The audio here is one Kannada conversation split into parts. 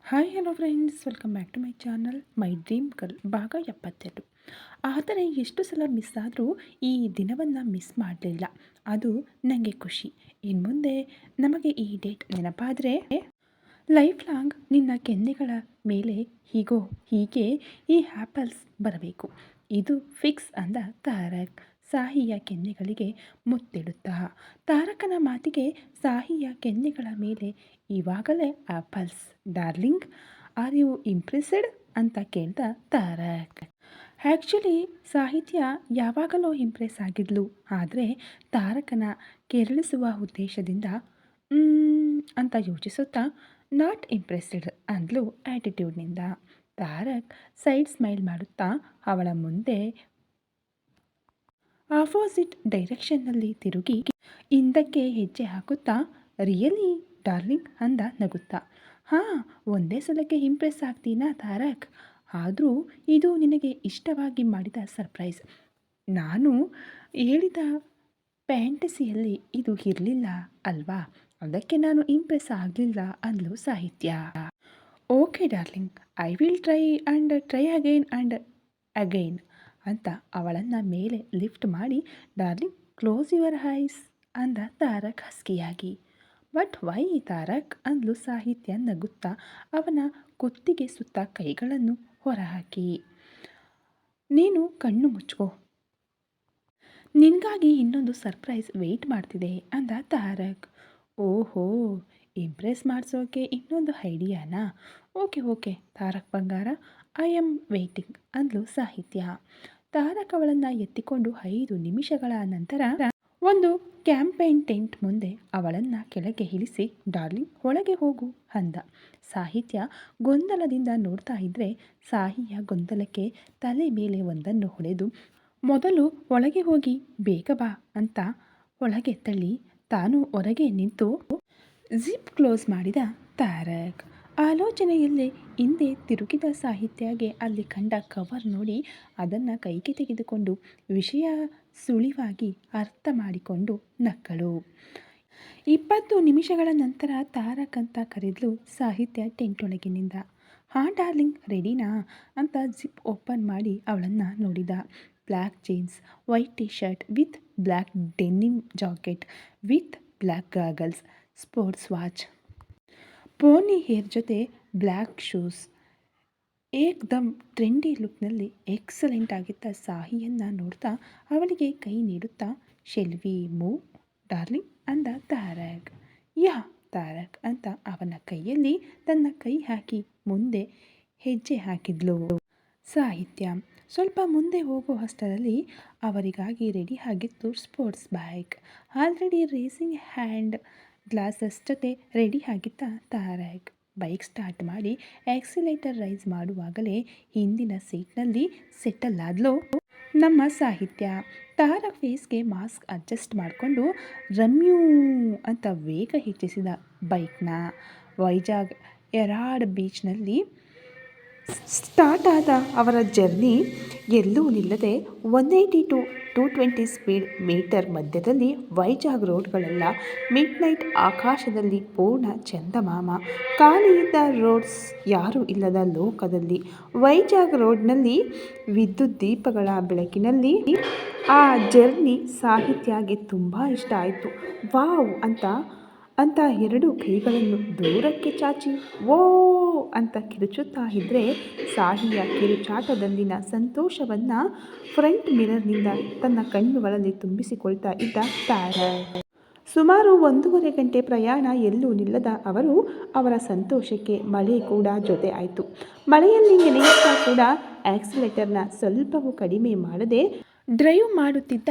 Hi hello friends, welcome back to my channel my dream girl ಭಾಗ 72. ಆದರೆ ಎಷ್ಟು ಸಲ ಮಿಸ್ ಆದರೂ ಈ ದಿನವನ್ನು ಮಿಸ್ ಮಾಡಲಿಲ್ಲ. ಅದು ನನಗೆ ಖುಷಿ. ಇನ್ನು ಮುಂದೆ ನಮಗೆ ಈ ಡೇಟ್ ನೆನಪಾದರೆ ಲೈಫ್ ಲಾಂಗ್ ನಿನ್ನ ಕೆನ್ನೆಗಳ ಮೇಲೆ ಹೀಗೆ ಈ ಆ್ಯಪಲ್ಸ್ ಬರಬೇಕು, ಇದು ಫಿಕ್ಸ್ ಅಂದ ತಾರಕ್ ಸಾಹಿಯ ಕೆನ್ನೆಗಳಿಗೆ ಮುತ್ತಿಡುತ್ತಾ. ತಾರಕನ ಮಾತಿಗೆ ಸಾಹಿಯ ಕೆನ್ನೆಗಳ ಮೇಲೆ ಇವಾಗಲೇ apples. Darling, are you impressed ಅಂತ ಕೇಳ್ದ ತಾರಕ್. ಆ್ಯಕ್ಚುಲಿ ಸಾಹಿತ್ಯ ಯಾವಾಗಲೂ ಇಂಪ್ರೆಸ್ ಆಗಿದ್ಲು, ಆದರೆ ತಾರಕನ ಕೆರಳಿಸುವ ಉದ್ದೇಶದಿಂದ ಅಂತ ಯೋಚಿಸುತ್ತಾ ನಾಟ್ ಇಂಪ್ರೆಸ್ಡ್ ಅಂದ್ಲು ಆ್ಯಟಿಟ್ಯೂಡ್ನಿಂದ. ತಾರಕ್ ಸೈಡ್ ಸ್ಮೈಲ್ ಮಾಡುತ್ತಾ ಅವಳ ಮುಂದೆ ಆಪೋಸಿಟ್ ಡೈರೆಕ್ಷನ್ನಲ್ಲಿ ತಿರುಗಿ ಹಿಂದಕ್ಕೆ ಹೆಜ್ಜೆ ಹಾಕುತ್ತಾ ರಿಯಲಿ ಡಾರ್ಲಿಂಗ್ ಅಂದ ನಗುತ್ತಾ. ಹಾಂ, ಒಂದೇ ಸಲಕ್ಕೆ ಇಂಪ್ರೆಸ್ ಆಗ್ತೀನಾ ತಾರಕ್? ಆದರೂ ಇದು ನಿನಗೆ ಇಷ್ಟವಾಗಿ ಮಾಡಿದ ಸರ್ಪ್ರೈಸ್. ನಾನು ಹೇಳಿದ ಫ್ಯಾಂಟಸಿಯಲ್ಲಿ ಇದು ಇರಲಿಲ್ಲ ಅಲ್ವಾ, ಅದಕ್ಕೆ ನಾನು ಇಂಪ್ರೆಸ್ ಆಗಲಿಲ್ಲ ಅಂದ್ಲು ಸಾಹಿತ್ಯ. Okay darling, I will try again and again ಅಂತ ಅವಳನ್ನು ಮೇಲೆ ಲಿಫ್ಟ್ ಮಾಡಿ ಡಾರ್ಲಿಂಗ್ ಕ್ಲೋಸ್ ಯುವರ್ ಐಸ್ ಅಂದ ತಾರಕ್ ಹಸ್ಕಿಯಾಗಿ. ಬಟ್ ವೈ ತಾರಕ್ ಅಂದ್ಲು ಸಾಹಿತ್ಯ ನಗುತ್ತಾ ಅವನ ಕುತ್ತಿಗೆ ಸುತ್ತ ಕೈಗಳನ್ನು ಹೊರಹಾಕಿ. ನೀನು ಕಣ್ಣು ಮುಚ್ಕೋ, ನಿನಗಾಗಿ ಇನ್ನೊಂದು ಸರ್ಪ್ರೈಸ್ ವೆಯ್ಟ್ ಮಾಡ್ತಿದೆ ಅಂದ ತಾರಕ್. ಓಹೋ, ಇಂಪ್ರೆಸ್ ಮಾಡಿಸೋಕೆ ಇನ್ನೊಂದು ಐಡಿಯಾನಾ? ಓಕೆ ತಾರಕ್ ಬಂಗಾರ, ಐ ಆಮ್ ವೇಟಿಂಗ್ ಅಂದ್ಲು ಸಾಹಿತ್ಯ. ತಾರಕ್ ಅವಳನ್ನು ಎತ್ತಿಕೊಂಡು 5 ನಿಮಿಷಗಳ ನಂತರ ಒಂದು ಕ್ಯಾಂಪೇನ್ ಟೆಂಟ್ ಮುಂದೆ ಅವಳನ್ನು ಕೆಳಗೆ ಇಳಿಸಿ ಡಾರ್ಲಿಂಗ್ ಒಳಗೆ ಹೋಗು ಅಂದ. ಸಾಹಿತ್ಯ ಗೊಂದಲದಿಂದ ನೋಡ್ತಾ ಇದ್ರೆ ಸಾಹಿಯ ಗೊಂದಲಕ್ಕೆ ತಲೆ ಮೇಲೆ ಒಂದನ್ನು ಹೊಡೆದು ಮೊದಲು ಒಳಗೆ ಹೋಗಿ ಬೇಗ ಬಾ ಅಂತ ಒಳಗೆ ತಳ್ಳಿ ತಾನು ಹೊರಗೆ ನಿಂತು ಜಿಪ್ ಕ್ಲೋಸ್ ಮಾಡಿದ ತಾರಕ್. ಆಲೋಚನೆಯಲ್ಲೇ ಹಿಂದೆ ತಿರುಗಿದ ಸಾಹಿತ್ಯಗೆ ಅಲ್ಲಿ ಕಂಡ ಕವರ್ ನೋಡಿ ಅದನ್ನು ಕೈಗೆ ತೆಗೆದುಕೊಂಡು ವಿಷಯ ಸುಳಿವಾಗಿ ಅರ್ಥ ಮಾಡಿಕೊಂಡು ನಕ್ಕಳು. 20 ನಿಮಿಷಗಳ ನಂತರ ತಾರಕ್ ಅಂತ ಕರೆದ್ಲು ಸಾಹಿತ್ಯ ಟೆಂಟ್ ಒಳಗಿನಿಂದ. ಹಾಂ ಡಾರ್ಲಿಂಗ್, ರೆಡಿನಾ ಅಂತ ಜಿಪ್ ಓಪನ್ ಮಾಡಿ ಅವಳನ್ನು ನೋಡಿದ. Black jeans, white T shirt with black denim jacket with black goggles, sports watch, pony hair ಜೊತೆ ಬ್ಲ್ಯಾಕ್ ಶೂಸ್. ಏಕ್ದಮ್ ಟ್ರೆಂಡಿ ಲುಕ್ನಲ್ಲಿ ಎಕ್ಸಲೆಂಟ್ ಆಗಿದ್ದ ಸಾಹಿಯನ್ನು ನೋಡ್ತಾ ಅವಳಿಗೆ ಕೈ ನೀಡುತ್ತಾ ಶೆಲ್ವಿ ಮೂವ್ ಡಾರ್ಲಿಂಗ್ ಅಂದ ತಾರಕ್. ಯಾ ತಾರಕ್ ಅಂತ ಅವನ ಕೈಯಲ್ಲಿ ತನ್ನ ಕೈ ಹಾಕಿ ಮುಂದೆ ಹೆಜ್ಜೆ ಹಾಕಿದ್ಲು ಸಾಹಿತ್ಯ. ಸ್ವಲ್ಪ ಮುಂದೆ ಹೋಗೋ ಅಷ್ಟರಲ್ಲಿ ಅವರಿಗಾಗಿ ರೆಡಿ ಆಗಿತ್ತು sports bike. Already racing hand glasses ಜೊತೆ ರೆಡಿ ಆಗಿದ್ದ ತಾರಕ್ ಬೈಕ್ ಸ್ಟಾರ್ಟ್ ಮಾಡಿ ಆಕ್ಸಿಲೇಟರ್ ರೈಸ್ ಮಾಡುವಾಗಲೇ ಹಿಂದಿನ ಸೀಟ್ನಲ್ಲಿ ಸೆಟಲ್ ಆದ್ಲು ನಮ್ಮ ಸಾಹಿತ್ಯ. ತಾರಕ್ ಫೇಸ್ಗೆ ಮಾಸ್ಕ್ ಅಡ್ಜಸ್ಟ್ ಮಾಡಿಕೊಂಡು ರಮ್ಯೂ ಅಂತ ವೇಗ ಹೆಚ್ಚಿಸಿದ ಬೈಕ್ನ. ವೈಜಾಗ್ ಎರಾಡ್ ಬೀಚ್ನಲ್ಲಿ ಸ್ಟಾರ್ಟ್ ಆದ ಅವರ ಜರ್ನಿ ಎಲ್ಲೂ ನಿಲ್ಲದೆ 180 to 220 ಸ್ಪೀಡ್ ಮೀಟರ್ ಮಧ್ಯದಲ್ಲಿ ವೈಜಾಗ್ ರೋಡ್ಗಳೆಲ್ಲ ಮಿಡ್ ನೈಟ್ ಆಕಾಶದಲ್ಲಿ ಪೂರ್ಣ ಚಂದಮಾಮ. ಖಾಲಿಯಿದ್ದ ರೋಡ್ಸ್, ಯಾರೂ ಇಲ್ಲದ ಲೋಕದಲ್ಲಿ ವೈಜಾಗ್ ರೋಡ್ನಲ್ಲಿ ವಿದ್ಯುತ್ ದೀಪಗಳ ಬೆಳಕಿನಲ್ಲಿ ಆ ಜರ್ನಿ ಸಾಹಿತ್ಯಗೆ ತುಂಬ ಇಷ್ಟ ಆಯಿತು. ವಾವ್ ಅಂತ 2 ಕೈಗಳನ್ನು ದೂರಕ್ಕೆ ಚಾಚಿ ಓ ಅಂತ ಕಿರುಚುತ್ತಾ ಇದ್ದರೆ ಸಾಹಿಯ ಕಿರುಚಾಟದಲ್ಲಿನ ಸಂತೋಷವನ್ನು ಫ್ರಂಟ್ ಮಿರರ್ನಿಂದ ತನ್ನ ಕಣ್ಣುಗಳಲ್ಲಿ ತುಂಬಿಸಿಕೊಳ್ತಾ ಇದ್ದ ತಾರಕ್. ಸುಮಾರು 1.5 ಗಂಟೆ ಪ್ರಯಾಣ ಎಲ್ಲೂ ನಿಲ್ಲದ ಅವರ ಸಂತೋಷಕ್ಕೆ ಮಳೆ ಕೂಡ ಜೊತೆ ಆಯಿತು. ಮಳೆಯಲ್ಲಿ ನೆನೆಯುತ್ತಾ ಕೂಡ ಆಕ್ಸಿಲೇಟರ್ನ ಸ್ವಲ್ಪವೂ ಕಡಿಮೆ ಮಾಡದೆ ಡ್ರೈವ್ ಮಾಡುತ್ತಿದ್ದ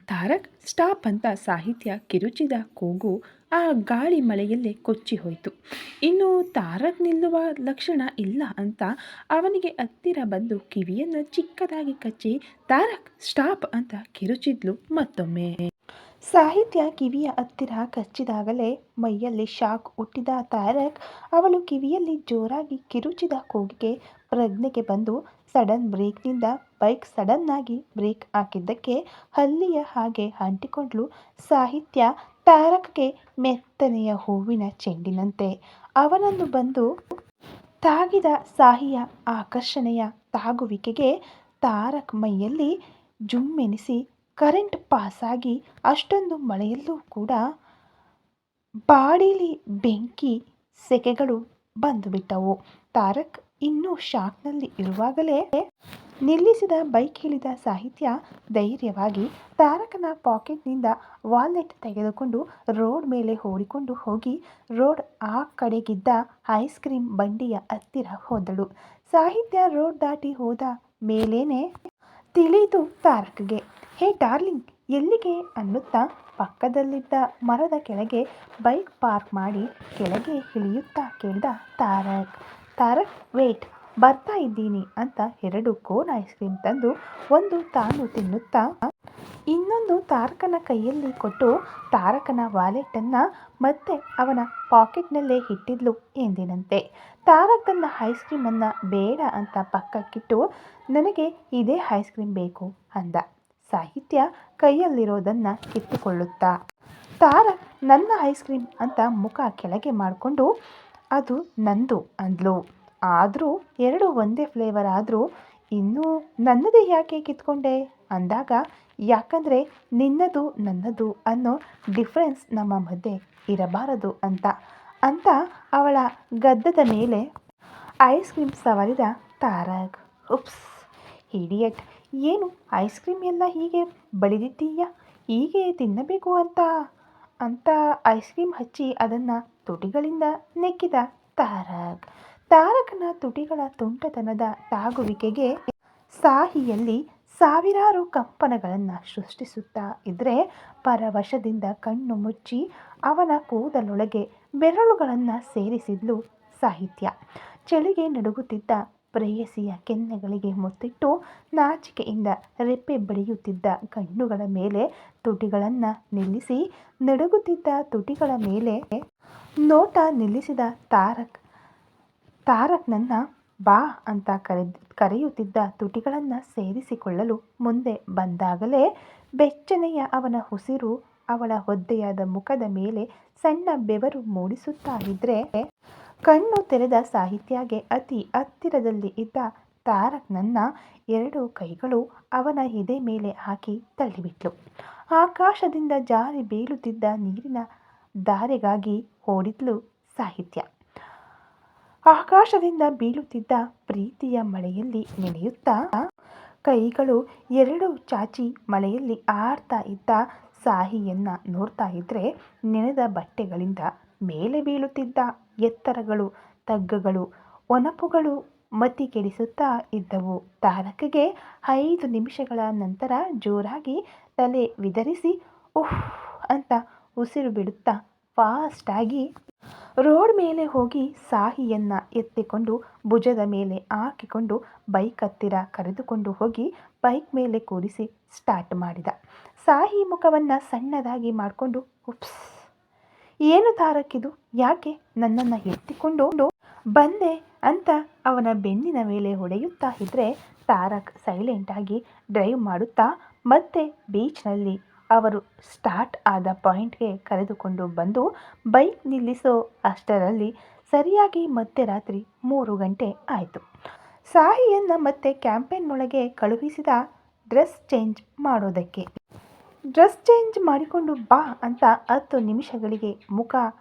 ತಾರಕ್ ಸ್ಟಾಪ್ ಅಂತ ಸಾಹಿತ್ಯ ಕಿರುಚಿದ ಕೂಗು ಆ ಗಾಳಿ ಮಳೆಯಲ್ಲೇ ಕೊಚ್ಚಿ ಹೋಯಿತು. ಇನ್ನು ತಾರಕ್ ನಿಲ್ಲುವ ಲಕ್ಷಣ ಇಲ್ಲ ಅಂತ ಅವನಿಗೆ ಹತ್ತಿರ ಬಂದು ಕಿವಿಯನ್ನು ಚಿಕ್ಕದಾಗಿ ಕಚ್ಚಿ ತಾರಕ್ ಸ್ಟಾಪ್ ಅಂತ ಕಿರುಚಿದ್ಲು ಮತ್ತೊಮ್ಮೆ. ಸಾಹಿತ್ಯ ಕಿವಿಯ ಹತ್ತಿರ ಕಚ್ಚಿದಾಗಲೇ ಮೈಯಲ್ಲಿ ಶಾಕ್ ಹುಟ್ಟಿದ ತಾರಕ್ ಅವಳು ಕಿವಿಯಲ್ಲಿ ಜೋರಾಗಿ ಕಿರುಚಿದ ಕೂಗಿಗೆ ಪ್ರಜ್ಞೆಗೆ ಬಂದು ಸಡನ್ ಬ್ರೇಕ್ನಿಂದ ಬೈಕ್ ಸಡನ್ನಾಗಿ ಬ್ರೇಕ್ ಹಾಕಿದ್ದಕ್ಕೆ ಹಲ್ಲಿಯ ಹಾಗೆ ಅಂಟಿಕೊಂಡ್ಳು ಸಾಹಿತ್ಯ ತಾರಕ್ಗೆ ಮೆತ್ತನೆಯ ಹೂವಿನ ಚೆಂಡಿನಂತೆ. ಅವನನ್ನು ಬಂದು ತಾಗಿದ ಸಾಹಿಯ ಆಕರ್ಷಣೆಯ ತಾಗುವಿಕೆಗೆ ತಾರಕ್ ಮೈಯಲ್ಲಿ ಜುಮ್ಮೆನಿಸಿ ಕರೆಂಟ್ ಪಾಸಾಗಿ ಅಷ್ಟೊಂದು ಮಳೆಯಲ್ಲೂ ಕೂಡ ಬಾಡಿಲಿ ಬೆಂಕಿ ಸೆಕೆಗಳು ಬಂದುಬಿಟ್ಟವು. ತಾರಕ್ ಇನ್ನೂ ಶಾಕ್ನಲ್ಲಿ ಇರುವಾಗಲೇ ನಿಲ್ಲಿಸಿದ ಬೈಕ್ ಇಳಿದ ಸಾಹಿತ್ಯ ಧೈರ್ಯವಾಗಿ ತಾರಕನ ಪಾಕೆಟ್ನಿಂದ ವಾಲೆಟ್ ತೆಗೆದುಕೊಂಡು ರೋಡ್ ಮೇಲೆ ಓಡಿಕೊಂಡು ಹೋಗಿ ರೋಡ್ ಆ ಕಡೆಗಿದ್ದ ಐಸ್ ಕ್ರೀಮ್ ಬಂಡಿಯ ಹತ್ತಿರ ಹೋದಳು. ಸಾಹಿತ್ಯ ರೋಡ್ ದಾಟಿ ಹೋದ ಮೇಲೇನೆ ತಿಳಿಯಿತು ತಾರಕ್ಗೆ. ಹೇ ಡಾರ್ಲಿಂಗ್, ಎಲ್ಲಿಗೆ ಅನ್ನುತ್ತಾ ಪಕ್ಕದಲ್ಲಿದ್ದ ಮರದ ಕೆಳಗೆ ಬೈಕ್ ಪಾರ್ಕ್ ಮಾಡಿ ಕೆಳಗೆ ಇಳಿಯುತ್ತಾ ಕೇಳ್ದ ತಾರಕ್. ತಾರಕ್ ವೇಟ್, ಬರ್ತಾ ಇದ್ದೀನಿ ಅಂತ 2 ಕೋನ್ ಐಸ್ ಕ್ರೀಮ್ ತಂದು ಒಂದು ತಾನು ತಿನ್ನುತ್ತಾ ಇನ್ನೊಂದು ತಾರಕನ ಕೈಯಲ್ಲಿ ಕೊಟ್ಟು ತಾರಕನ ವಾಲೆಟನ್ನು ಮತ್ತೆ ಅವನ ಪಾಕೆಟ್ನಲ್ಲೇ ಇಟ್ಟಿದ್ಲು ಎಂದಿನಂತೆ. ತಾರಕ್ ತನ್ನ ಐಸ್ ಕ್ರೀಮನ್ನು ಬೇಡ ಅಂತ ಪಕ್ಕಕ್ಕಿಟ್ಟು ನನಗೆ ಇದೇ ಐಸ್ ಕ್ರೀಮ್ ಬೇಕು ಅಂದ. ಸಾಹಿತ್ಯ ಕೈಯಲ್ಲಿರೋದನ್ನು ಕಿತ್ತುಕೊಳ್ಳುತ್ತಾ ತಾರಕ್ ನನ್ನ ಐಸ್ ಕ್ರೀಮ್ ಅಂತ ಮುಖ ಕೆಳಗೆ ಮಾಡಿಕೊಂಡು ಅದು ನಂದು ಅಂದ್ಲು. ಆದರೂ 2 ಒಂದೇ ಫ್ಲೇವರ್ ಆದರೂ ಇನ್ನೂ ನನ್ನದೇ ಯಾಕೆ ಕಿತ್ಕೊಂಡೆ ಅಂದಾಗ ಯಾಕಂದರೆ ನಿನ್ನದು ನನ್ನದು ಅನ್ನೋ ಡಿಫ್ರೆನ್ಸ್ ನಮ್ಮ ಮಧ್ಯೆ ಇರಬಾರದು ಅಂತ ಅವಳ ಗದ್ದದ ಮೇಲೆ ಐಸ್ ಕ್ರೀಮ್ ಸವರಿದ ತಾರಕ್. ಉಪ್ಸ್ ಇಡಿಯಟ್, ಏನು ಐಸ್ ಕ್ರೀಮ್ ಎಲ್ಲ ಹೀಗೆ ಬಳಿದಿದ್ದೀಯ, ಹೀಗೆ ತಿನ್ನಬೇಕು ಅಂತ ಐಸ್ ಕ್ರೀಮ್ ಹಚ್ಚಿ ಅದನ್ನು ತುಟಿಗಳಿಂದ ನೆಕ್ಕಿದ ತಾರಕ್. ತಾರಕನ ತುಟಿಗಳ ತುಂಟತನದ ತಾಗುವಿಕೆಗೆ ಸಾಹಿಯಲ್ಲಿ ಸಾವಿರಾರು ಕಂಪನಗಳನ್ನು ಸೃಷ್ಟಿಸುತ್ತಾ ಇದ್ರೆ ಪರವಶದಿಂದ ಕಣ್ಣು ಮುಚ್ಚಿ ಅವನ ಕೂದಲೊಳಗೆ ಬೆರಳುಗಳನ್ನು ಸೇರಿಸಿದ್ಲು ಸಾಹಿತ್ಯ. ಚಳಿಗೆ ನಡುಗುತ್ತಿದ್ದ ಪ್ರೇಯಸಿಯ ಕೆನ್ನೆಗಳಿಗೆ ಮುತ್ತಿಟ್ಟು ನಾಚಿಕೆಯಿಂದ ರೆಪ್ಪೆ ಬಡಿಯುತ್ತಿದ್ದ ಕಣ್ಣುಗಳ ಮೇಲೆ ತುಟಿಗಳನ್ನು ನಿಲ್ಲಿಸಿ ನಡುಗುತ್ತಿದ್ದ ತುಟಿಗಳ ಮೇಲೆ ನೋಟ ನಿಲ್ಲಿಸಿದ ತಾರಕ್ನನ್ನ ಬಾ ಅಂತ ಕರೆಯುತ್ತಿದ್ದ ತುಟಿಗಳನ್ನು ಸೇರಿಸಿಕೊಳ್ಳಲು ಮುಂದೆ ಬಂದಾಗಲೇ ಬೆಚ್ಚನೆಯ ಅವನ ಉಸಿರು ಅವಳ ಒದ್ದೆಯಾದ ಮುಖದ ಮೇಲೆ ಸಣ್ಣ ಬೆವರು ಮೂಡಿಸುತ್ತಾ ಇದ್ರೆ ಕಣ್ಣು ತೆರೆದ ಸಾಹಿತ್ಯಗೆ ಅತಿ ಹತ್ತಿರದಲ್ಲಿ ಇದ್ದ ತಾರಕ್ನನ್ನ 2 ಕೈಗಳು ಅವನ ಎದೆ ಮೇಲೆ ಹಾಕಿ ತಳ್ಳಿಬಿಟ್ಲು. ಆಕಾಶದಿಂದ ಜಾರಿ ಬೀಳುತ್ತಿದ್ದ ನೀರಿನ ಧಾರೆಗಾಗಿ ಓಡಿದ್ಲು ಸಾಹಿತ್ಯ. ಆಕಾಶದಿಂದ ಬೀಳುತ್ತಿದ್ದ ಪ್ರೀತಿಯ ಮಳೆಯಲ್ಲಿ ನೆನೆಯುತ್ತಾ ಕೈಗಳು 2 ಚಾಚಿ ಮಳೆಯಲ್ಲಿ ಆಡ್ತಾ ಇದ್ದ ಸಾಹಿಯನ್ನ ನೋಡ್ತಾ ಇದ್ರೆ ನೆನೆದ ಬಟ್ಟೆಗಳಿಂದ ಮೇಲೆ ಬೀಳುತ್ತಿದ್ದ ಎತ್ತರಗಳು, ತಗ್ಗುಗಳು, ಒನಪುಗಳು ಮತಿ ಕೆಡಿಸುತ್ತಾ ಇದ್ದವು. ತಾರಕ್ಗೆ 5 ನಿಮಿಷಗಳ ನಂತರ ಜೋರಾಗಿ ತಲೆ ವಿದರಿಸಿ ಉಫ್ ಅಂತ ಉಸಿರು ಬಿಡುತ್ತಾ ಫಾಸ್ಟಾಗಿ ರೋಡ್ ಮೇಲೆ ಹೋಗಿ ಸಾಹಿಯನ್ನ ಎತ್ತಿಕೊಂಡು ಭುಜದ ಮೇಲೆ ಹಾಕಿಕೊಂಡು ಬೈಕ್ ಹತ್ತಿರ ಕರೆದುಕೊಂಡು ಹೋಗಿ ಬೈಕ್ ಮೇಲೆ ಕೂರಿಸಿ ಸ್ಟಾರ್ಟ್ ಮಾಡಿದ. ಸಾಹಿ ಮುಖವನ್ನು ಸಣ್ಣದಾಗಿ ಮಾಡಿಕೊಂಡು ಉಪ್ಸ್, ಏನು ತಾರಕ್ ಇದು, ಯಾಕೆ ನನ್ನನ್ನು ಎತ್ತಿಕೊಂಡು ಬಂದೆ ಅಂತ ಅವನ ಬೆನ್ನಿನ ಮೇಲೆ ಹೊಡೆಯುತ್ತಾ ಇದ್ರೆ ತಾರಕ್ ಸೈಲೆಂಟಾಗಿ ಡ್ರೈವ್ ಮಾಡುತ್ತಾ ಮತ್ತೆ ಬೀಚ್ನಲ್ಲಿ ಅವರು ಸ್ಟಾರ್ಟ್ ಆದ ಪಾಯಿಂಟ್ಗೆ ಕರೆದುಕೊಂಡು ಬಂದು ಬೈಕ್ ನಿಲ್ಲಿಸೋ ಅಷ್ಟರಲ್ಲಿ ಸರಿಯಾಗಿ ಮಧ್ಯರಾತ್ರಿ 3 ಗಂಟೆ ಆಯಿತು. ಸಾಹಿಯನ್ನು ಮತ್ತೆ ಕ್ಯಾಂಪೇನ್ನೊಳಗೆ ಕಳುಹಿಸಿದ ಡ್ರೆಸ್ ಚೇಂಜ್ ಮಾಡೋದಕ್ಕೆ. ಡ್ರೆಸ್ ಚೇಂಜ್ ಮಾಡಿಕೊಂಡು ಬಾ ಅಂತ 10 ನಿಮಿಷಗಳಿಗೆ ಮುಖ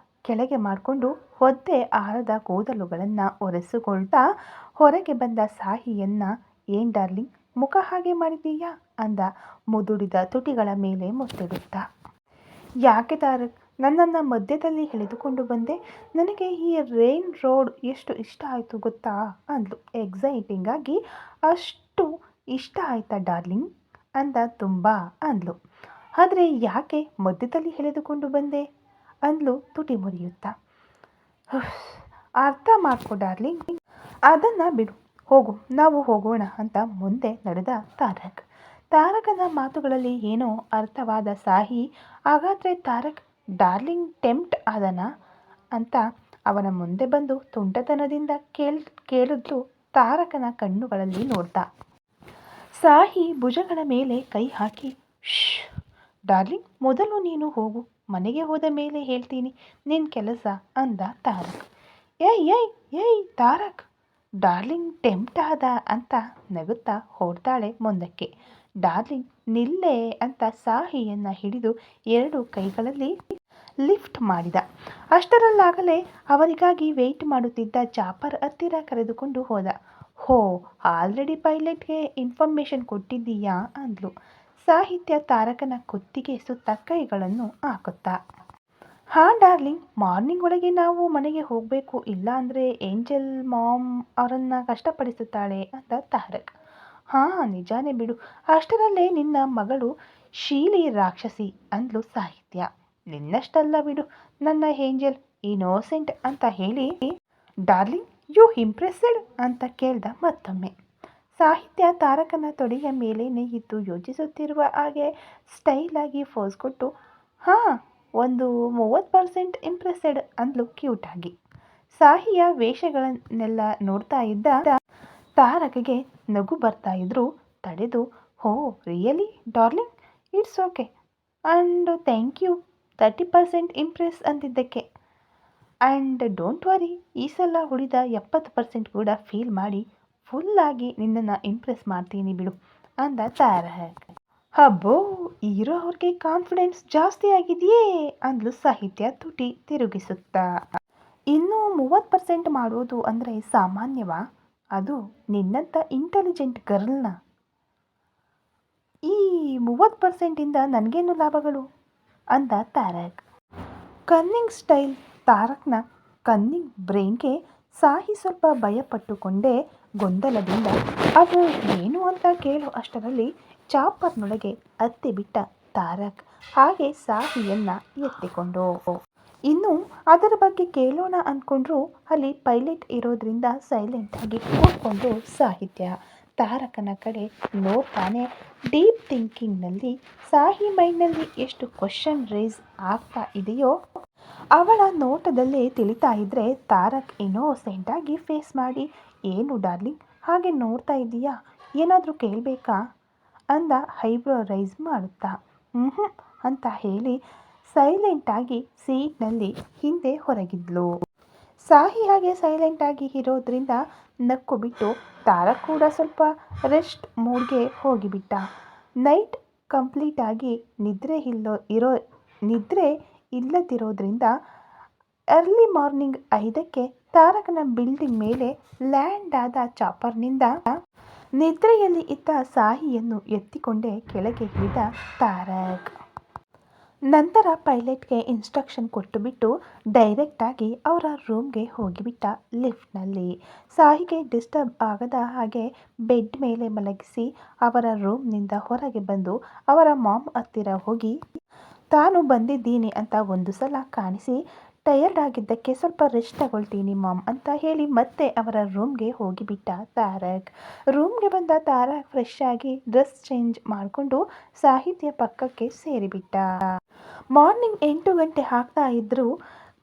ಕೆಳಗೆ ಮಾಡಿಕೊಂಡು ಒದ್ದೆ ಆರದ ಕೂದಲುಗಳನ್ನು ಒರೆಸಿಕೊಳ್ತಾ ಹೊರಗೆ ಬಂದ ಸಾಹಿಯನ್ನ ಏನ್ ಡಾರ್ಲಿಂಗ್, ಮುಖ ಹಾಗೆ ಮಾಡಿದ್ದೀಯಾ ಅಂದ ಮುದುಡಿದ ತುಟಿಗಳ ಮೇಲೆ ಮುತ್ತಿಡುತ್ತಾ. ಯಾಕೆ ತಾರಕ್, ನನ್ನನ್ನು ಮಧ್ಯದಲ್ಲಿ ಎಳೆದುಕೊಂಡು ಬಂದೆ, ನನಗೆ ಈ ರೈನ್ ರೋಡ್ ಎಷ್ಟು ಇಷ್ಟ ಆಯಿತು ಗೊತ್ತಾ ಅಂದ್ಲು ಎಕ್ಸೈಟಿಂಗ್ ಆಗಿ. ಅಷ್ಟು ಇಷ್ಟ ಆಯ್ತಾ ಡಾರ್ಲಿಂಗ್ ಅಂದ ತುಂಬ ಅಂದ್ಲು. ಆದರೆ ಯಾಕೆ ಮಧ್ಯದಲ್ಲಿ ಎಳೆದುಕೊಂಡು ಬಂದೆ ಅಂದ್ಲು ತುಟಿ ಮುರಿಯುತ್ತಾ. ಅರ್ಥ ಮಾಡ್ಕೊ ಡಾರ್ಲಿಂಗ್, ಅದನ್ನು ಬಿಡು, ಹೋಗು ನಾವು ಹೋಗೋಣ ಅಂತ ಮುಂದೆ ನಡೆದ ತಾರಕ್. ತಾರಕನ ಮಾತುಗಳಲ್ಲಿ ಏನೋ ಅರ್ಥವಾದ ಸಾಹಿ ಹಾಗಾದರೆ ತಾರಕ್ ಡಾರ್ಲಿಂಗ್ ಟೆಂಪ್ಟ್ ಆದನಾ ಅಂತ ಅವನ ಮುಂದೆ ಬಂದು ತುಂಟತನದಿಂದ ಕೇಳಿದ್ಲು ತಾರಕನ ಕಣ್ಣುಗಳಲ್ಲಿ ನೋಡ್ತಾ. ಸಾಹಿ ಭುಜಗಳ ಮೇಲೆ ಕೈ ಹಾಕಿ ಶ್ ಡಾರ್ಲಿಂಗ್, ಮೊದಲು ನೀನು ಹೋಗು, ಮನೆಗೆ ಹೋದ ಮೇಲೆ ಹೇಳ್ತೀನಿ ನಿನ್ನ ಕೆಲಸ ಅಂದ ತಾರಕ್. ಏಯ್ ಏಯ್ ಏಯ್ ತಾರಕ್, ಡಾರ್ಲಿಂಗ್ ಟೆಂಪ್ಟ್ ಆದ ಅಂತ ನಗುತ್ತಾ ಹೊರಡ್ತಾಳೆ ಮುಂದಕ್ಕೆ. ಡಾರ್ಲಿಂಗ್ ನಿಲ್ಲೇ ಅಂತ ಸಾಹಿಯನ್ನ ಹಿಡಿದು ಎರಡು ಕೈಗಳಲ್ಲಿ ಲಿಫ್ಟ್ ಮಾಡಿದ. ಅಷ್ಟರಲ್ಲಾಗಲೇ ಅವರಿಗಾಗಿ ವೆಯ್ಟ್ ಮಾಡುತ್ತಿದ್ದ ಚಾಪರ್ ಹತ್ತಿರ ಕರೆದುಕೊಂಡು ಹೋದ. ಹೋ, ಆಲ್ರೆಡಿ ಪೈಲಟ್ಗೆ ಇನ್ಫಾರ್ಮೇಶನ್ ಕೊಟ್ಟಿದ್ದೀಯಾ ಅಂದ್ಲು ಸಾಹಿತ್ಯ ತಾರಕನ ಕುತ್ತಿಗೆ ಸುತ್ತ ಕೈಗಳನ್ನು ಹಾಕುತ್ತಾ. ಹಾಂ ಡಾರ್ಲಿಂಗ್, ಮಾರ್ನಿಂಗ್ ಒಳಗೆ ನಾವು ಮನೆಗೆ ಹೋಗಬೇಕು, ಇಲ್ಲ ಅಂದರೆ ಏಂಜಲ್ ಮಾಮ್ ಅವರನ್ನು ಕಷ್ಟಪಡಿಸುತ್ತಾಳೆ ಅಂದ ತಾರಕ್. ಹಾಂ ನಿಜಾನೇ ಬಿಡು, ಅಷ್ಟರಲ್ಲೇ ನಿನ್ನ ಮಗಳು ಶೀಲಿ ರಾಕ್ಷಸಿ ಅಂದ್ಲು ಸಾಹಿತ್ಯ. ನಿನ್ನಷ್ಟಲ್ಲ ಬಿಡು ನನ್ನ ಏಂಜಲ್, ಇನೋಸೆಂಟ್ ಅಂತ ಹೇಳಿ. ಡಾರ್ಲಿಂಗ್ ಯು ಇಂಪ್ರೆಸ್ಡ್ ಅಂತ ಕೇಳ್ದ ಮತ್ತೊಮ್ಮೆ. ಸಾಹಿತ್ಯ ತಾರಕನ ತೊಡೆಯ ಮೇಲೇನೆ ಇದ್ದು ಯೋಚಿಸುತ್ತಿರುವ ಹಾಗೆ ಸ್ಟೈಲಾಗಿ ಫೋಸ್ ಕೊಟ್ಟು, ಹಾಂ ಒಂದು 30% ಇಂಪ್ರೆಸ್ಸೆಡ್ ಅಂದ್ಲು ಕ್ಯೂಟಾಗಿ. ಸಾಹಿಯ ವೇಷಗಳನ್ನೆಲ್ಲ ನೋಡ್ತಾ ಇದ್ದ ತಾರಕಗೆ ನಗು ಬರ್ತಾ ಇದ್ರು ತಡೆದು, oh really darling, it's okay and thank you 30% impress ಅಂದಿದ್ದಕ್ಕೆ. ಆ್ಯಂಡ್ ಡೋಂಟ್ ವರಿ, ಈ ಸಲ ಉಳಿದ 70% ಕೂಡ ಫೀಲ್ ಮಾಡಿ ಫುಲ್ಲಾಗಿ ನಿನ್ನನ್ನು ಇಂಪ್ರೆಸ್ ಮಾಡ್ತೀನಿ ಬಿಡು ಅಂದ ತಾರಕ್. ಹಬ್ಬೋ, ಇರೋ ಅವ್ರಿಗೆ ಕಾನ್ಫಿಡೆನ್ಸ್ ಜಾಸ್ತಿ ಆಗಿದೆಯೇ ಅಂದ್ಲು ಸಾಹಿತ್ಯ ತುಟಿ ತಿರುಗಿಸುತ್ತಾ. ಇನ್ನೂ 30% ಮಾಡೋದು ಅಂದರೆ ಸಾಮಾನ್ಯವಾ, ಅದು ನಿನ್ನಂಥ ಇಂಟೆಲಿಜೆಂಟ್ ಗರ್ಲ್ನ. ಈ 30%ಇಂದ ನನಗೇನು ಲಾಭಗಳು ಅಂದ ತಾರಕ್. ಕನ್ನಿಂಗ್ ಸ್ಟೈಲ್ ತಾರಕ್ನ ಕನ್ನಿಂಗ್ ಬ್ರೈನ್ಗೆ ಸಾಹಿ ಸ್ವಲ್ಪ ಭಯಪಟ್ಟುಕೊಂಡೇ ಗೊಂದಲದಿಂದ ಅದು ಏನು ಅಂತ ಕೇಳೋ ಅಷ್ಟರಲ್ಲಿ ಚಾಪರ್ನೊಳಗೆ ಹತ್ತಿ ಬಿಟ್ಟ ತಾರಕ್ ಹಾಗೆ ಸಾಹಿಯನ್ನ ಎತ್ತಿಕೊಂಡು. ಇನ್ನು ಅದರ ಬಗ್ಗೆ ಕೇಳೋಣ ಅಂದ್ಕೊಂಡ್ರು ಅಲ್ಲಿ ಪೈಲಟ್ ಇರೋದ್ರಿಂದ ಸೈಲೆಂಟಾಗಿ ಕೂತ್ಕೊಂಡು ಸಾಹಿತ್ಯ ತಾರಕನ ಕಡೆ ನೋಡ್ತಾನೆ. ಡೀಪ್ ಥಿಂಕಿಂಗ್ನಲ್ಲಿ ಸಾಹಿ ಮೈಂಡ್ನಲ್ಲಿ ಎಷ್ಟು ಕ್ವಶನ್ ರೇಸ್ ಆಗ್ತಾ ಇದೆಯೋ ಅವಳ ನೋಟದಲ್ಲೇ ತಿಳಿತಾ ಇದ್ರೆ ತಾರಕ್ ಇನ್ನೋಸೆಂಟಾಗಿ ಫೇಸ್ ಮಾಡಿ, ಏನು ಡಾರ್ಲಿಂಗ್ ಹಾಗೆ ನೋಡ್ತಾ ಇದ್ದೀಯಾ, ಏನಾದರೂ ಕೇಳಬೇಕಾ ಅಂದ ಐಬ್ರೋ ರೈಸ್ ಮಾಡುತ್ತಾ. ಅಂತ ಹೇಳಿ ಸೈಲೆಂಟಾಗಿ ಸೀಟ್ನಲ್ಲಿ ಹಿಂದೆ ಹೊರಗಿದ್ಲು. ಸಾಹಿ ಹಾಗೆ ಸೈಲೆಂಟಾಗಿ ಇರೋದ್ರಿಂದ ನಕ್ಕು ಬಿಟ್ಟು ತಾರಕ್ ಕೂಡ ಸ್ವಲ್ಪ ರೆಸ್ಟ್ ಮೂಡ್ಗೆ ಹೋಗಿಬಿಟ್ಟ. ನೈಟ್ ಕಂಪ್ಲೀಟಾಗಿ ನಿದ್ರೆ ಇಲ್ಲದಿರೋದ್ರಿಂದ ಅರ್ಲಿ ಮಾರ್ನಿಂಗ್ 5ಕ್ಕೆ ತಾರಕನ ಬಿಲ್ಡಿಂಗ್ ಮೇಲೆ ಲ್ಯಾಂಡ್ ಆದ ಚಾಪರ್ನಿಂದ ನಿದ್ರೆಯಲ್ಲಿ ಇದ್ದ ಸಾಹಿಯನ್ನು ಎತ್ತಿಕೊಂಡೇ ಕೆಳಗೆ ಇಳಿದ ತಾರಕ್. ನಂತರ ಪೈಲಟ್ಗೆ ಇನ್ಸ್ಟ್ರಕ್ಷನ್ ಕೊಟ್ಟುಬಿಟ್ಟು ಡೈರೆಕ್ಟಾಗಿ ಅವರ ರೂಮ್ಗೆ ಹೋಗಿಬಿಟ್ಟ ಲಿಫ್ಟ್ನಲ್ಲಿ. ಸಾಹಿಗೆ ಡಿಸ್ಟರ್ಬ್ ಆಗದ ಹಾಗೆ ಬೆಡ್ ಮೇಲೆ ಮಲಗಿಸಿ ಅವರ ರೂಮ್ನಿಂದ ಹೊರಗೆ ಬಂದು ಅವರ ಮಾಮ್ ಹತ್ತಿರ ಹೋಗಿ ತಾನು ಬಂದಿದ್ದೀನಿ ಅಂತ ಒಂದು ಸಲ ಕಾಣಿಸಿ, ಟಯರ್ಡ್ ಆಗಿದ್ದಕ್ಕೆ ಸ್ವಲ್ಪ ರೆಸ್ಟ್ ತಗೊಳ್ತೀನಿ ಮಾಮ್ ಅಂತ ಹೇಳಿ ಮತ್ತೆ ಅವರ ರೂಮ್ಗೆ ಹೋಗಿಬಿಟ್ಟ ತಾರಕ್. ರೂಮ್ಗೆ ಬಂದ ತಾರಕ್ ಫ್ರೆಶ್ ಆಗಿ ಡ್ರೆಸ್ ಚೇಂಜ್ ಮಾಡಿಕೊಂಡು ಸಾಹಿತ್ಯ ಪಕ್ಕಕ್ಕೆ ಸೇರಿಬಿಟ್ಟ. ಮಾರ್ನಿಂಗ್ 8 ಗಂಟೆ ಆಗ್ತಾ ಇದ್ರೂ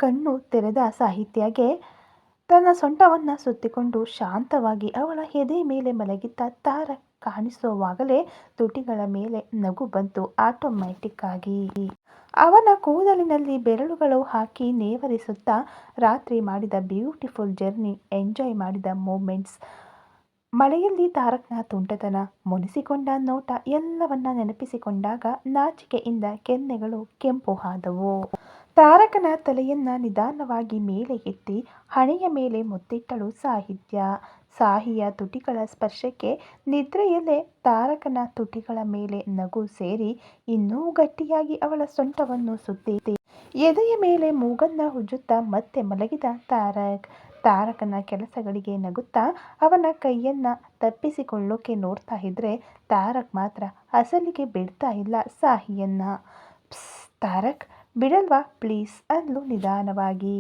ಕಣ್ಣು ತೆರೆದ ಸಾಹಿತ್ಯಗೆ ತನ್ನ ಸೊಂಟವನ್ನು ಸುತ್ತಿಕೊಂಡು ಶಾಂತವಾಗಿ ಅವಳ ಎದೆ ಮೇಲೆ ಮಲಗಿದ್ದ ತಾರಕ್ ಕಾಣಿಸೋವಾಗಲೇ ತುಟಿಗಳ ಮೇಲೆ ನಗು ಬಂತು ಆಟೋಮ್ಯಾಟಿಕ್ ಆಗಿ. ಅವನ ಕೂದಲಿನಲ್ಲಿ ಬೆರಳುಗಳು ಹಾಕಿ ನೇವರಿಸುತ್ತಾ ರಾತ್ರಿ ಮಾಡಿದ ಬ್ಯೂಟಿಫುಲ್ ಜರ್ನಿ ಎಂಜಾಯ್ ಮಾಡಿದ ಮೂಮೆಂಟ್ಸ್, ಮಳೆಯಲ್ಲಿ ತಾರಕ್ನ ತುಂಟತನ, ಮುನಿಸಿಕೊಂಡ ನೋಟ ಎಲ್ಲವನ್ನ ನೆನಪಿಸಿಕೊಂಡಾಗ ನಾಚಿಕೆಯಿಂದ ಕೆನ್ನೆಗಳು ಕೆಂಪು ಆದವು. ತಾರಕನ ತಲೆಯನ್ನ ನಿಧಾನವಾಗಿ ಮೇಲೆ ಎತ್ತಿ ಹಣೆಯ ಮೇಲೆ ಮುತ್ತಿಟ್ಟಳು ಸಾಹಿತ್ಯ. ಸಾಹಿಯ ತುಟಿಗಳ ಸ್ಪರ್ಶಕ್ಕೆ ನಿದ್ರೆಯಲ್ಲೇ ತಾರಕನ ತುಟಿಗಳ ಮೇಲೆ ನಗು ಸೇರಿ ಇನ್ನೂ ಗಟ್ಟಿಯಾಗಿ ಅವಳ ಸೊಂಟವನ್ನು ಸುತ್ತಿ ಎದೆಯ ಮೇಲೆ ಮೂಗನ್ನ ಉಜ್ಜುತ್ತಾ ಮತ್ತೆ ಮಲಗಿದ ತಾರಕ್. ತಾರಕನ ಕೆಲಸಗಳಿಗೆ ನಗುತ್ತಾ ಅವನ ಕೈಯನ್ನ ತಪ್ಪಿಸಿಕೊಳ್ಳೋಕೆ ನೋಡ್ತಾ ಇದ್ರೆ ತಾರಕ್ ಮಾತ್ರ ಅಸಲಿಗೆ ಬಿಡ್ತಾ ಇಲ್ಲ ಸಾಹಿಯನ್ನ. ಪ್ಸ್ ತಾರಕ್, ಬಿಡಲ್ವಾ ಪ್ಲೀಸ್ ಅಂದ್ಲು ನಿಧಾನವಾಗಿ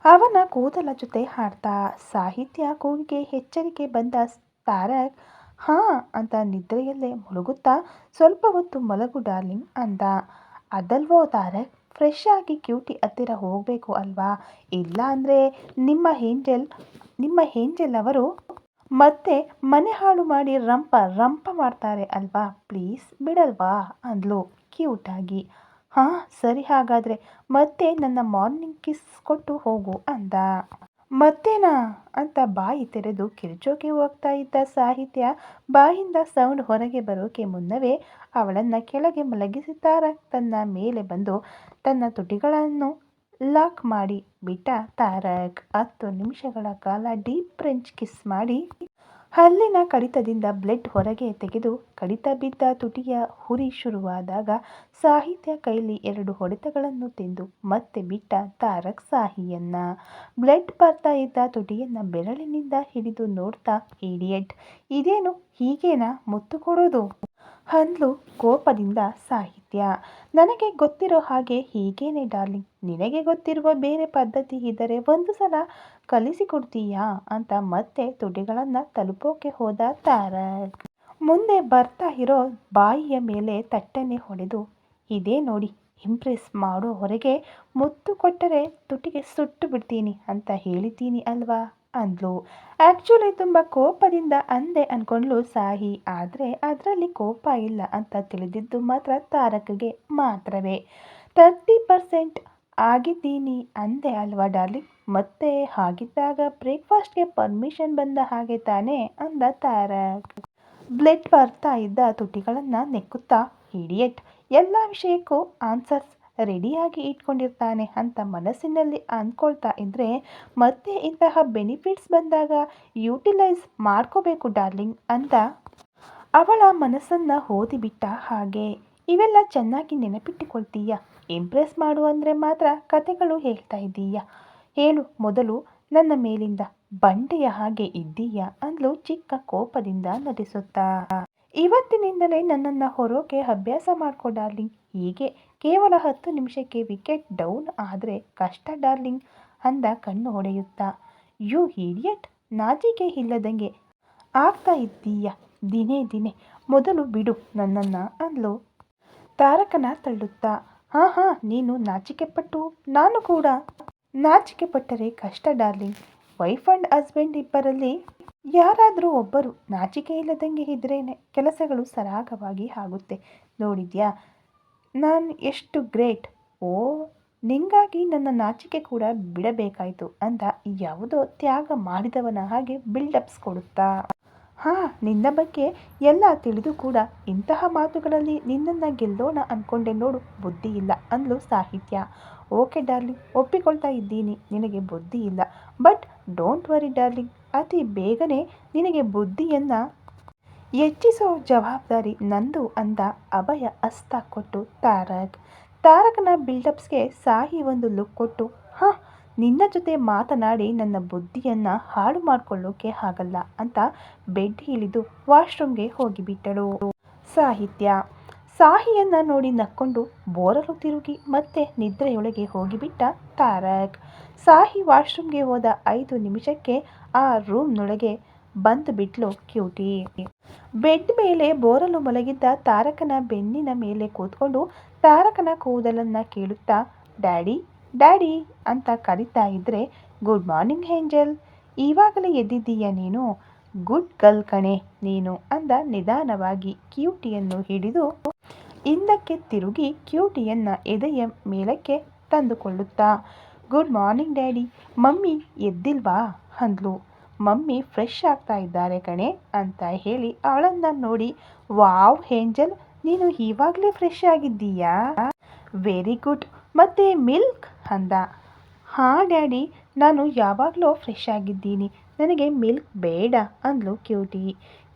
ಅವನ ಕೂದಲ ಜೊತೆ ಹಾಡ್ತಾ. ಸಾಹಿತ್ಯ ಕೂಗಿಗೆ ಎಚ್ಚರಿಕೆ ಬಂದ ತಾರಕ್ ಹಾಂ ಅಂತ ನಿದ್ರೆಯಲ್ಲೇ ಮುಳುಗುತ್ತಾ ಸ್ವಲ್ಪ ಹೊತ್ತು ಮಲಗು ಡಾರ್ಲಿಂಗ್ ಅಂದ. ಅದಲ್ವೋ ತಾರಕ್, ಫ್ರೆಶ್ ಆಗಿ ಕ್ಯೂಟಿ ಹತ್ತಿರ ಹೋಗಬೇಕು ಅಲ್ವಾ, ಇಲ್ಲ ಅಂದರೆ ನಿಮ್ಮ ಏಂಜಲ್ ಅವರು ಮತ್ತೆ ಮನೆ ಹಾಳು ಮಾಡಿ ರಂಪ ಮಾಡ್ತಾರೆ ಅಲ್ವಾ, ಪ್ಲೀಸ್ ಬಿಡಲ್ವಾ ಅಂದ್ಲು ಕ್ಯೂಟಾಗಿ. ಹಾಂ ಸರಿ ಹಾಗಾದರೆ ಮತ್ತೆ ನನ್ನ ಮಾರ್ನಿಂಗ್ ಕಿಸ್ ಕೊಟ್ಟು ಹೋಗು ಅಂದ. ಮತ್ತೇನಾ ಅಂತ ಬಾಯಿ ತೆರೆದು ಕಿರುಚೋಕೆ ಹೋಗ್ತಾ ಇದ್ದ ಸಾಹಿತ್ಯ ಬಾಯಿಂದ ಸೌಂಡ್ ಹೊರಗೆ ಬರೋಕೆ ಮುನ್ನವೇ ಅವಳನ್ನು ಕೆಳಗೆ ಮಲಗಿಸಿ ತಾರಕ್ ತನ್ನ ಮೇಲೆ ಬಂದು ತನ್ನ ತುಟಿಗಳನ್ನು ಲಾಕ್ ಮಾಡಿ ಬಿಟ್ಟ. ತಾರಕ್ 10 ನಿಮಿಷಗಳ ಕಾಲ ಡೀಪ್ ಫ್ರೆಂಚ್ ಕಿಸ್ ಮಾಡಿ ಹಲ್ಲಿನ ಕಡಿತದಿಂದ ಬ್ಲಡ್ ಹೊರಗೆ ತೆಗೆದು ಕಡಿತ ಬಿದ್ದ ತುಟಿಯ ಹುರಿ ಶುರುವಾದಾಗ ಸಾಹಿತ್ಯ ಕೈಲಿ 2 ಹೊಡೆತಗಳನ್ನು ತಿಂದು ಮತ್ತೆ ಬಿಟ್ಟ ತಾರಕ್ ಸಾಹಿಯನ್ನ. ಬ್ಲಡ್ ಬರ್ತಾ ಇದ್ದ ತುಟಿಯನ್ನ ಬೆರಳಿನಿಂದ ಹಿಡಿದು ನೋಡ್ತಾ, ಇಡಿಯಟ್, ಇದೇನು ಹೀಗೇನಾ ಮುತ್ತು ಕೊಡೋದು ಅಂದ್ಲು ಕೋಪದಿಂದ ಸಾಹಿತ್ಯ. ನನಗೆ ಗೊತ್ತಿರೋ ಹಾಗೆ ಹೀಗೇನೆ ಡಾರ್ಲಿಂಗ್, ನಿನಗೆ ಗೊತ್ತಿರುವ ಬೇರೆ ಪದ್ಧತಿ ಇದ್ದರೆ ಒಂದು ಸಲ ಕಲಿಸಿಕೊಡ್ತೀಯಾ ಅಂತ ಮತ್ತೆ ತುಟಿಗಳನ್ನ ತಲುಪೋಕೆ ಹೋದ ತಾರಕ್. ಮುಂದೆ ಬರ್ತಾ ಇರೋ ಬಾಯಿಯ ಮೇಲೆ ತಟ್ಟನೆ ಹೊಡೆದು, ಇದೇ ನೋಡಿ, ಇಂಪ್ರೆಸ್ ಮಾಡೋ ಹೊರಗೆ ಮುತ್ತು ಕೊಟ್ಟರೆ ತುಟಿಗೆ ಸುಟ್ಟು ಬಿಡ್ತೀನಿ ಅಂತ ಹೇಳಿದ್ದೀನಿ ಅಲ್ವಾ ಅಂದ್ಲು. ಆ್ಯಕ್ಚುಲಿ ತುಂಬ ಕೋಪದಿಂದ ಅಂದೆ ಅನ್ಕೊಂಡ್ಲು ಸಾಹಿ. ಆದರೆ ಅದರಲ್ಲಿ ಕೋಪ ಇಲ್ಲ ಅಂತ ತಿಳಿದಿದ್ದು ಮಾತ್ರ ತಾರಕ್ಗೆ ಮಾತ್ರವೇ. 30% ಆಗಿದ್ದೀನಿ ಅಂದೆ ಅಲ್ವಾ ಡಾರ್ಲಿಂಗ್, ಮತ್ತೆ ಹಾಗಿದ್ದಾಗ ಬ್ರೇಕ್ಫಾಸ್ಟ್ಗೆ ಪರ್ಮಿಷನ್ ಬಂದ ಹಾಗೆ ತಾನೇ ಅಂದ ತಾರಕ್. ಬ್ಲಡ್ ಬರ್ತಾ ಇದ್ದ ತುಟಿಗಳನ್ನು ನೆಕ್ಕುತ್ತಾ, ಇಡಿಯಟ್, ಎಲ್ಲ ವಿಷಯಕ್ಕೂ ಆನ್ಸರ್ಸ್ ರೆಡಿಯಾಗಿ ಇಟ್ಕೊಂಡಿರ್ತಾನೆ ಅಂತ ಮನಸ್ಸಿನಲ್ಲಿ ಅಂದ್ಕೊಳ್ತಾ ಇದ್ರೆ ಮತ್ತೆ ಇಂತಹ ಬೆನಿಫಿಟ್ಸ್ ಬಂದಾಗ ಯೂಟಿಲೈಸ್ ಮಾಡ್ಕೋಬೇಕು ಡಾರ್ಲಿಂಗ್ ಅಂತ ಅವಳ ಮನಸ್ಸನ್ನು ಓದಿಬಿಟ್ಟ. ಹಾಗೆ ಇವೆಲ್ಲ ಚೆನ್ನಾಗಿ ನೆನಪಿಟ್ಟುಕೊಳ್ತೀಯ, ಇಂಪ್ರೆಸ್ ಮಾಡು ಅಂದರೆ ಮಾತ್ರ ಕತೆಗಳು ಹೇಳ್ತಾ ಇದ್ದೀಯ, ಹೇಳು ಮೊದಲು ನನ್ನ ಮೇಲಿಂದ ಬಂಡೆಯ ಹಾಗೆ ಇದ್ದೀಯ ಅಂದ್ಲು ಚಿಕ್ಕ ಕೋಪದಿಂದ ನಟಿಸುತ್ತಾ. ಇವತ್ತಿನಿಂದಲೇ ನನ್ನನ್ನು ಹೊರೋಕೆ ಅಭ್ಯಾಸ ಮಾಡ್ಕೋ ಡಾರ್ಲಿಂಗ್, ಹೀಗೆ ಕೇವಲ 10 ನಿಮಿಷಕ್ಕೆ ವಿಕೆಟ್ ಡೌನ್ ಆದರೆ ಕಷ್ಟ ಡಾರ್ಲಿಂಗ್ ಅಂದ ಕಣ್ಣು ಹೊಡೆಯುತ್ತಾ. ಯು ಇಡಿಯಟ್, ನಾಚಿಕೆ ಇಲ್ಲದಂಗೆ ಆಗ್ತಾ ಇದ್ದೀಯ ದಿನೇ ದಿನೇ, ಮೊದಲು ಬಿಡು ನನ್ನನ್ನು ಅಂದ್ಲು ತಾರಕನ ತಳ್ಳುತ್ತಾ. ಹಾ ನೀನು ನಾಚಿಕೆ ಪಟ್ಟು ನಾನು ಕೂಡ ನಾಚಿಕೆ ಪಟ್ಟರೆ ಕಷ್ಟ ಡಾರ್ಲಿಂಗ್, ವೈಫ್ ಅಂಡ್ ಹಸ್ಬೆಂಡ್ ಇಬ್ಬರಲ್ಲಿ ಯಾರಾದರೂ ಒಬ್ಬರು ನಾಚಿಕೆ ಇಲ್ಲದಂಗೆ ಇದ್ರೇನೆ ಕೆಲಸಗಳು ಸರಾಗವಾಗಿ ಆಗುತ್ತೆ. ನೋಡಿದ್ಯಾ ನಾನು ಎಷ್ಟು ಗ್ರೇಟ್, ಓ ನಿಂಗಾಗಿ ನನ್ನ ನಾಚಿಕೆ ಕೂಡ ಬಿಡಬೇಕಾಯ್ತು ಅಂತ ಯಾವುದೋ ತ್ಯಾಗ ಮಾಡಿದವನ ಹಾಗೆ ಬಿಲ್ಡಪ್ಸ್ ಕೊಡುತ್ತಾ. ನಿನ್ನ ಬಗ್ಗೆ ಎಲ್ಲ ತಿಳಿದು ಕೂಡ ಇಂತಹ ಮಾತುಗಳಲ್ಲಿ ನಿನ್ನನ್ನು ಗೆಲ್ಲೋಣ ಅಂದ್ಕೊಂಡೆ ನೋಡು, ಬುದ್ಧಿ ಇಲ್ಲ ಅಂದ್ಲು ಸಾಹಿತ್ಯ. ಓಕೆ ಡಾರ್ಲಿಂಗ್, ಒಪ್ಪಿಕೊಳ್ತಾ ಇದ್ದೀನಿ ನಿನಗೆ ಬುದ್ಧಿ ಇಲ್ಲ, ಬಟ್ ಡೋಂಟ್ ವರಿ ಡಾರ್ಲಿಂಗ್, ಅತಿ ಬೇಗನೆ ನಿನಗೆ ಬುದ್ಧಿಯನ್ನು ಹೆಚ್ಚಿಸೋ ಜವಾಬ್ದಾರಿ ನಂದು ಅಂದ ಅಭಯ ಹಸ್ತ ಕೊಟ್ಟು ತಾರಕ್. ತಾರಕನ ಬಿಲ್ಡಪ್ಸ್ಗೆ ಸಾಹಿ ಒಂದು ಲುಕ್ ಕೊಟ್ಟು, ನಿನ್ನ ಜೊತೆ ಮಾತನಾಡಿ ನನ್ನ ಬುದ್ಧಿಯನ್ನು ಹಾಳು ಮಾಡಿಕೊಳ್ಳೋಕೆ ಆಗಲ್ಲ ಅಂತ ಬೆಡ್ ಇಳಿದು ವಾಶ್ರೂಮ್ಗೆ ಹೋಗಿಬಿಟ್ಟಳು ಸಾಹಿತ್ಯ. ಸಾಹಿಯನ್ನು ನೋಡಿ ನಕ್ಕೊಂಡು ಬೋರಲು ತಿರುಗಿ ಮತ್ತೆ ನಿದ್ರೆಯೊಳಗೆ ಹೋಗಿಬಿಟ್ಟ ತಾರಕ್. ಸಾಹಿ ವಾಶ್ರೂಮ್ಗೆ ಹೋದ 5 ನಿಮಿಷಕ್ಕೆ ಆ ರೂಮ್ನೊಳಗೆ ಬಂದು ಬಿಟ್ಲು ಕ್ಯೂಟಿ. ಬೆಡ್ ಮೇಲೆ ಬೋರಲು ಮಲಗಿದ್ದ ತಾರಕನ ಬೆನ್ನಿನ ಮೇಲೆ ಕೂತ್ಕೊಂಡು ತಾರಕನ ಕೂದಲನ್ನು ಕೇಳುತ್ತಾ, ಡ್ಯಾಡಿ ಡ್ಯಾಡಿ ಅಂತ ಕರಿತಾ ಇದ್ರೆ, ಗುಡ್ ಮಾರ್ನಿಂಗ್ ಏಂಜಲ್, ಇವಾಗಲೇ ಎದ್ದಿದ್ದೀಯ ನೀನು, ಗುಡ್ ಗರ್ಲ್ ಕಣೆ ನೀನು ಅಂದ ನಿಧಾನವಾಗಿ ಕ್ಯೂಟಿಯನ್ನು ಹಿಡಿದು ಹಿಂದಕ್ಕೆ ತಿರುಗಿ ಕ್ಯೂಟಿಯನ್ನು ಎದೆಯ ಮೇಲಕ್ಕೆ ತಂದುಕೊಳ್ಳುತ್ತಾ. ಗುಡ್ ಮಾರ್ನಿಂಗ್ ಡ್ಯಾಡಿ, ಮಮ್ಮಿ ಎದ್ದಿಲ್ವಾ ಅಂದ್ಲು. ಮಮ್ಮಿ ಫ್ರೆಶ್ ಆಗ್ತಾ ಇದ್ದಾರೆ ಕಣೆ ಅಂತ ಹೇಳಿ ಅವಳನ್ನು ನೋಡಿ, ವಾವ್ ಏಂಜಲ್, ನೀನು ಇವಾಗಲೇ ಫ್ರೆಶ್ ಆಗಿದ್ದೀಯಾ, ವೆರಿ ಗುಡ್, ಮತ್ತೆ ಮಿಲ್ಕ್ ಅಂದ. ಡ್ಯಾಡಿ, ನಾನು ಯಾವಾಗಲೂ ಫ್ರೆಶ್ ಆಗಿದ್ದೀನಿ, ನನಗೆ ಮಿಲ್ಕ್ ಬೇಡ ಅಂದ್ಲು ಕ್ಯೂಟಿ.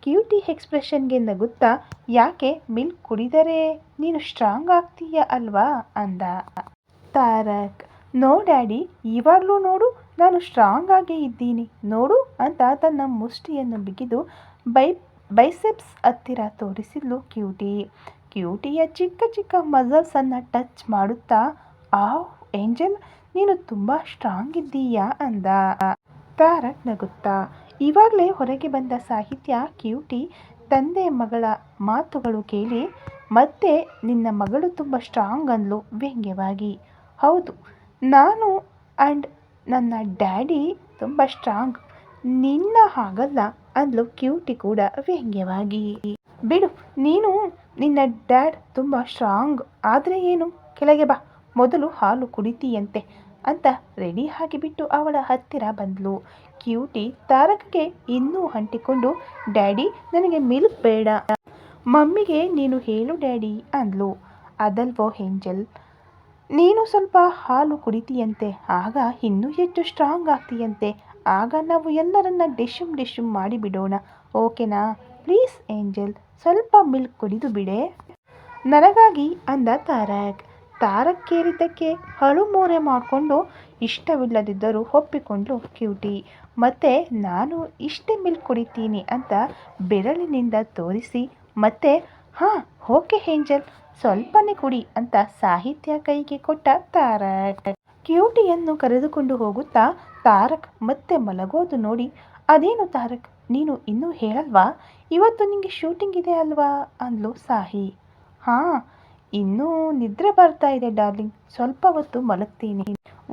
ಕ್ಯೂಟಿ ಎಕ್ಸ್ಪ್ರೆಷನ್ಗೆ ನಗುತ್ತಾ, ಯಾಕೆ, ಮಿಲ್ಕ್ ಕುಡಿದರೆ ನೀನು ಸ್ಟ್ರಾಂಗ್ ಆಗ್ತೀಯ ಅಲ್ವಾ ಅಂದ ತಾರಕ್. ನೋ ಡ್ಯಾಡಿ, ಇವಾಗಲೂ ನೋಡು ನಾನು ಸ್ಟ್ರಾಂಗ್ ಆಗೇ ಇದ್ದೀನಿ ನೋಡು ಅಂತ ತನ್ನ ಮುಷ್ಟಿಯನ್ನು ಬಿಗಿದು ಬೈಸೆಪ್ಸ್ ಹತ್ತಿರ ತೋರಿಸಿದ್ಲು ಕ್ಯೂಟಿ. ಕ್ಯೂಟಿಯ ಚಿಕ್ಕ ಚಿಕ್ಕ ಮಸಲ್ಸನ್ನು ಟಚ್ ಮಾಡುತ್ತಾ, ಏಂಜಲ್, ನೀನು ತುಂಬ ಸ್ಟ್ರಾಂಗ್ ಇದ್ದೀಯಾ ಅಂದ ತಾರಕ್ ನಗುತ್ತಾ. ಇವಾಗಲೇ ಹೊರಗೆ ಬಂದ ಸಾಹಿತ್ಯ ಕ್ಯೂಟಿ ತಂದೆ ಮಗಳ ಮಾತುಗಳು ಕೇಳಿ, ಮತ್ತೆ ನಿನ್ನ ಮಗಳು ತುಂಬ ಸ್ಟ್ರಾಂಗ್ ಅಂದ್ಲು ವ್ಯಂಗ್ಯವಾಗಿ. ಹೌದು, ನಾನು ಆ್ಯಂಡ್ ನನ್ನ ಡ್ಯಾಡಿ ತುಂಬ ಸ್ಟ್ರಾಂಗ್, ನಿನ್ನ ಹಾಗಲ್ಲ ಅಂದ್ಲು ಕ್ಯೂಟಿ ಕೂಡ ವ್ಯಂಗ್ಯವಾಗಿ. ಬಿಡು, ನೀನು ನಿನ್ನ ಡ್ಯಾಡ್ ತುಂಬ ಸ್ಟ್ರಾಂಗ್ ಆದರೆ ಏನು, ಕೆಳಗೆ ಬಾ, ಮೊದಲು ಹಾಲು ಕುಡಿತೀಯಂತೆ ಅಂತ ರೆಡಿ ಆಗಿಬಿಟ್ಟು ಅವಳ ಹತ್ತಿರ ಬಂದ್ಲು. ಕ್ಯೂಟಿ ತಾರಕ್ಗೆ ಇನ್ನೂ ಅಂಟಿಕೊಂಡು, ಡ್ಯಾಡಿ ನನಗೆ ಮಿಲ್ಕ್ ಬೇಡ, ಮಮ್ಮಿಗೆ ನೀನು ಹೇಳು ಡ್ಯಾಡಿ ಅಂದ್ಲು. ಅದಲ್ವೋ ಏಂಜಲ್, ನೀನು ಸ್ವಲ್ಪ ಹಾಲು ಕುಡಿತೀಯಂತೆ, ಆಗ ಇನ್ನೂ ಹೆಚ್ಚು ಸ್ಟ್ರಾಂಗ್ ಆಗ್ತೀಯಂತೆ, ಆಗ ನಾವು ಎಲ್ಲರನ್ನ ಡಿಶುಮ್ ಮಾಡಿಬಿಡೋಣ, ಓಕೆನಾ? ಪ್ಲೀಸ್ ಏಂಜಲ್, ಸ್ವಲ್ಪ ಮಿಲ್ಕ್ ಕುಡಿದು ಬಿಡೆ ನನಗಾಗಿ ಅಂದ ತಾರಕ್. ತಾರಕ್ ಕೇಳಿದ್ದಕ್ಕೆ ಅಳುಮೋರೆ ಮಾಡಿಕೊಂಡು ಇಷ್ಟವಿಲ್ಲದಿದ್ದರೂ ಒಪ್ಪಿಕೊಂಡ್ಲು ಕ್ಯೂಟಿ. ಮತ್ತೆ ನಾನು ಇಷ್ಟೇ ಮಿಲ್ಕ್ ಕುಡಿತೀನಿ ಅಂತ ಬೆರಳಿನಿಂದ ತೋರಿಸಿ ಮತ್ತೆ ಹಾಂ ಓಕೆ ಏಂಜಲ್, ಸ್ವಲ್ಪನೇ ಕುಡಿ ಅಂತ ಸಾಹಿತ್ಯ ಕೈಗೆ ಕೊಟ್ಟ ತಾರಕ್. ಕ್ಯೂಟಿಯನ್ನು ಕರೆದುಕೊಂಡು ಹೋಗುತ್ತಾ ತಾರಕ್ ಮತ್ತೆ ಮಲಗೋದು ನೋಡಿ, ಅದೇನು ತಾರಕ್, ನೀನು ಇನ್ನೂ ಹೇಳಲ್ವಾ, ಇವತ್ತು ನಿಂಗೆ ಶೂಟಿಂಗ್ ಇದೆ ಅಲ್ವಾ ಅಂದ್ಲು ಸಾಹಿ. ಹಾಂ, ಇನ್ನೂ ನಿದ್ರೆ ಬರ್ತಾ ಇದೆ ಡಾರ್ಲಿಂಗ್, ಸ್ವಲ್ಪ ಹೊತ್ತು ಮಲಗ್ತೀನಿ,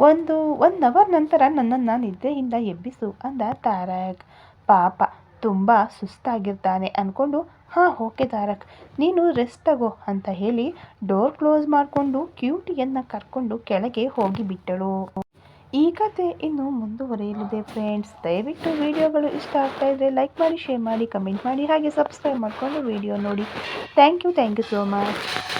ಒನ್ ಅವರ್ ನಂತರ ನನ್ನನ್ನು ನಿದ್ರೆಯಿಂದ ಎಬ್ಬಿಸು ಅಂದ ತಾರಕ್. ಪಾಪ ತುಂಬ ಸುಸ್ತಾಗಿರ್ತಾನೆ ಅಂದ್ಕೊಂಡು, ಹಾಂ ಓಕೆ ತಾರಕ್, ನೀನು ರೆಸ್ಟ್ ತಗೋ ಅಂತ ಹೇಳಿ ಡೋರ್ ಕ್ಲೋಸ್ ಮಾಡಿಕೊಂಡು ಕ್ಯೂಟಿಯನ್ನು ಕರ್ಕೊಂಡು ಕೆಳಗೆ ಹೋಗಿಬಿಟ್ಟಳು. ಈ ಕತೆ ಇನ್ನು ಮುಂದುವರಿಯಲಿದೆ ಫ್ರೆಂಡ್ಸ್. ದಯವಿಟ್ಟು ವಿಡಿಯೋಗಳು ಇಷ್ಟ ಆಗ್ತಾ ಇದ್ದರೆ ಲೈಕ್ ಮಾಡಿ, ಶೇರ್ ಮಾಡಿ, ಕಮೆಂಟ್ ಮಾಡಿ, ಹಾಗೆ ಸಬ್ಸ್ಕ್ರೈಬ್ ಮಾಡಿಕೊಂಡು ವಿಡಿಯೋ ನೋಡಿ. Thank you so much.